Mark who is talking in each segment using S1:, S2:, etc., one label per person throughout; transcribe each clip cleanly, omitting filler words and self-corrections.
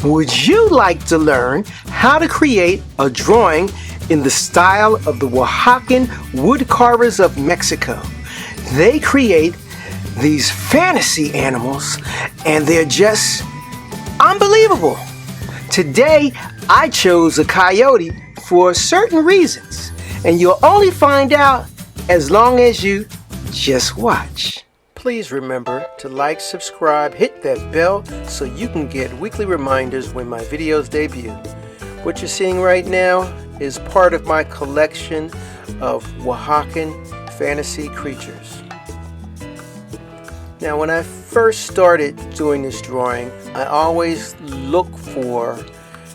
S1: Would you like to learn how to create a drawing in the style of the Oaxacan wood carvers of Mexico? They create these fantasy animals and they're just unbelievable. Today I chose a coyote for certain reasons, and you'll only find out as long as you just watch. Please remember to like, subscribe, hit that bell so you can get weekly reminders when my videos debut. What you're seeing right now is part of my collection of Oaxacan fantasy creatures. Now, when I first started doing this drawing, I always look for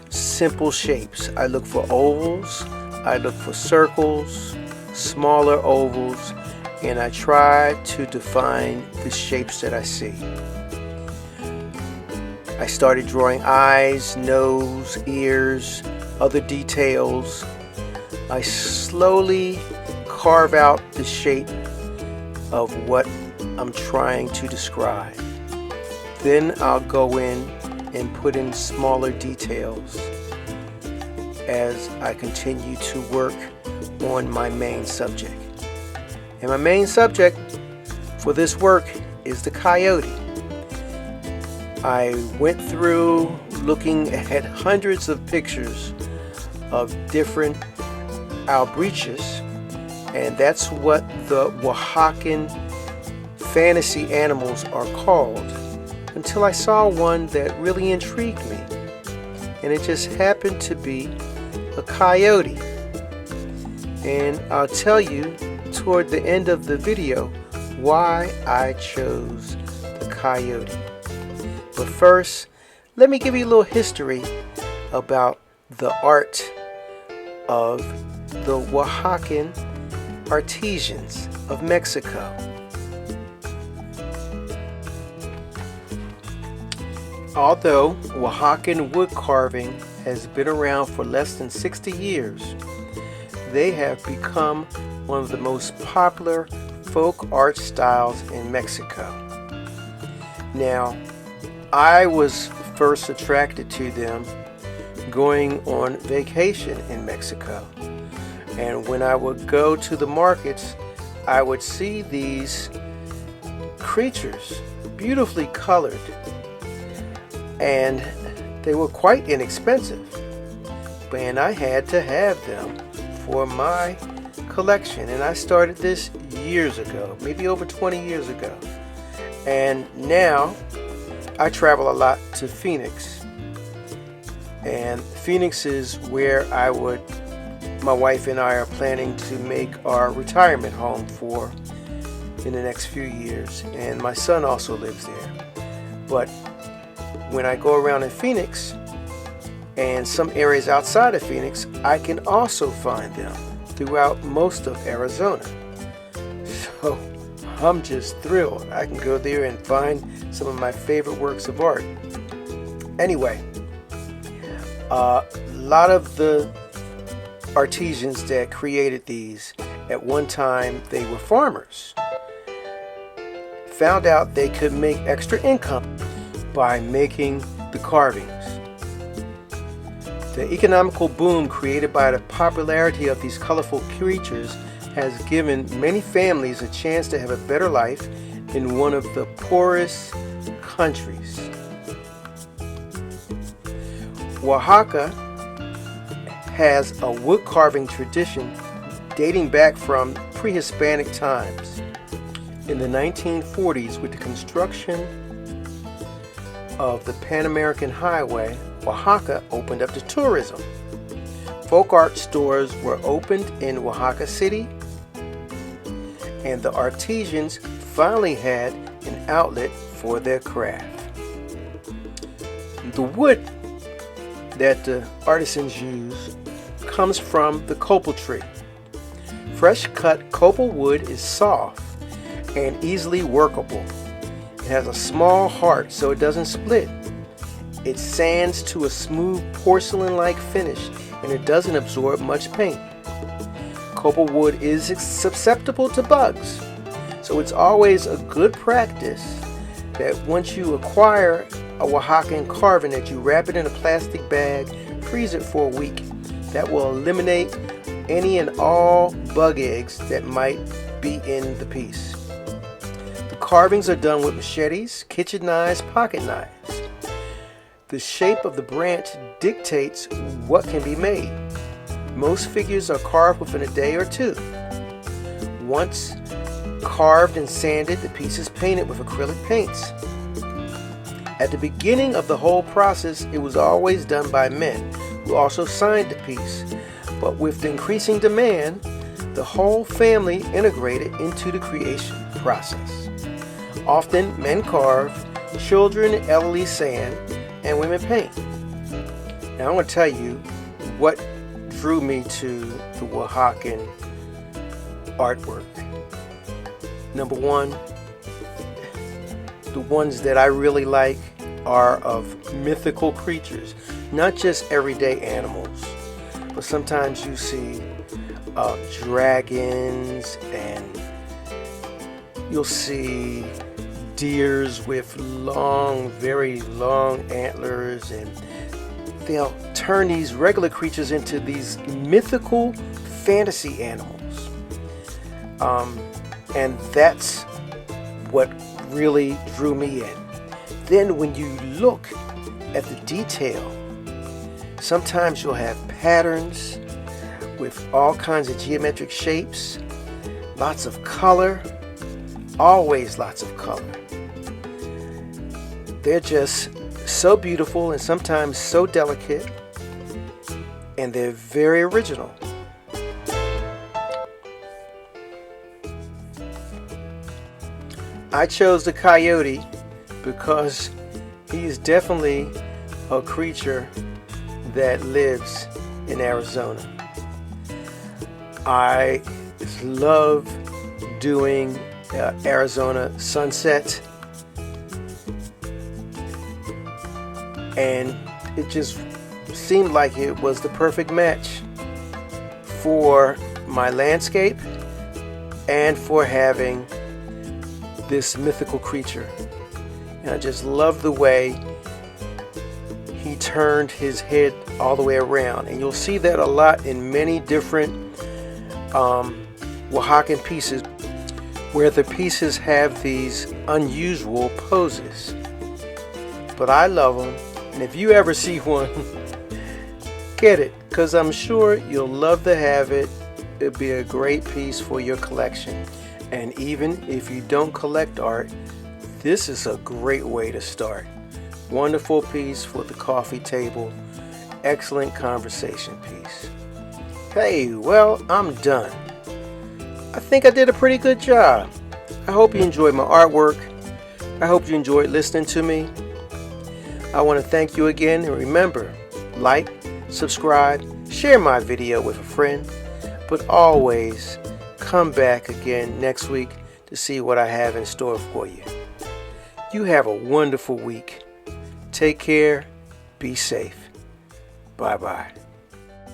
S1: simple shapes. I look for ovals, I look for circles, smaller ovals, and I try to define the shapes that I see. I started drawing eyes, nose, ears, other details. I slowly carve out the shape of what I'm trying to describe. Then I'll go in and put in smaller details as I continue to work on my main subject. And my main subject for this work is the coyote. I went through looking at hundreds of pictures of different alebrijes, and that's what the Oaxacan fantasy animals are called, until I saw one that really intrigued me, and it just happened to be a coyote. And I'll tell you toward the end of the video why I chose the coyote. But first, let me give you a little history about the art of the Oaxacan artisans of Mexico. Although Oaxacan wood carving has been around for less than 60 years, they have become one of the most popular folk art styles in Mexico. Now, I was first attracted to them going on vacation in Mexico. And when I would go to the markets, I would see these creatures, beautifully colored, and they were quite inexpensive. And I had to have them for my collection, and I started this years ago, maybe over 20 years ago. And now I travel a lot to Phoenix, and Phoenix is where my wife and I are planning to make our retirement home for in the next few years, and my son also lives there. But when I go around in Phoenix and some areas outside of Phoenix, I can also find them throughout most of Arizona. So I'm just thrilled. I can go there and find some of my favorite works of art. Anyway, a lot of the artisans that created these, at one time they were farmers, found out they could make extra income by making the carvings. The economical boom created by the popularity of these colorful creatures has given many families a chance to have a better life in one of the poorest countries. Oaxaca has a wood carving tradition dating back from pre-Hispanic times. In the 1940s, with the construction of the Pan American Highway, Oaxaca opened up to tourism. Folk art stores were opened in Oaxaca City, and the artisans finally had an outlet for their craft. The wood that the artisans use comes from the copal tree. Fresh cut copal wood is soft and easily workable. It has a small heart so it doesn't split. It sands to a smooth porcelain-like finish, and it doesn't absorb much paint. Copal wood is susceptible to bugs, so it's always a good practice that once you acquire a Oaxacan carving that you wrap it in a plastic bag, freeze it for a week. That will eliminate any and all bug eggs that might be in the piece. The carvings are done with machetes, kitchen knives, pocket knives. The shape of the branch dictates what can be made. Most figures are carved within a day or two. Once carved and sanded, the piece is painted with acrylic paints. At the beginning of the whole process, it was always done by men, who also signed the piece. But with the increasing demand, the whole family integrated into the creation process. Often men carve, children elderly sand, and women paint. Now I'm going to tell you what drew me to the Oaxacan artwork. Number one, the ones that I really like are of mythical creatures, not just everyday animals, but sometimes you see dragons, and you'll see deers with long, very long antlers, and they'll turn these regular creatures into these mythical fantasy animals. And that's what really drew me in. Then when you look at the detail, sometimes you'll have patterns with all kinds of geometric shapes, lots of color, always lots of color. They're just so beautiful and sometimes so delicate, and they're very original. I chose the coyote because he is definitely a creature that lives in Arizona. I love doing Arizona sunset, and it just seemed like it was the perfect match for my landscape and for having this mythical creature. And I just love the way he turned his head all the way around, and you'll see that a lot in many different Oaxacan pieces, where the pieces have these unusual poses. But I love them, and if you ever see one, get it, because I'm sure you'll love to have it. It'll be a great piece for your collection. And even if you don't collect art, this is a great way to start. Wonderful piece for the coffee table. Excellent conversation piece. Hey, well, I'm done. I think I did a pretty good job. I hope you enjoyed my artwork. I hope you enjoyed listening to me. I want to thank you again, and remember, like, subscribe, share my video with a friend, but always come back again next week to see what I have in store for you. You have a wonderful week. Take care. Be safe. Bye-bye.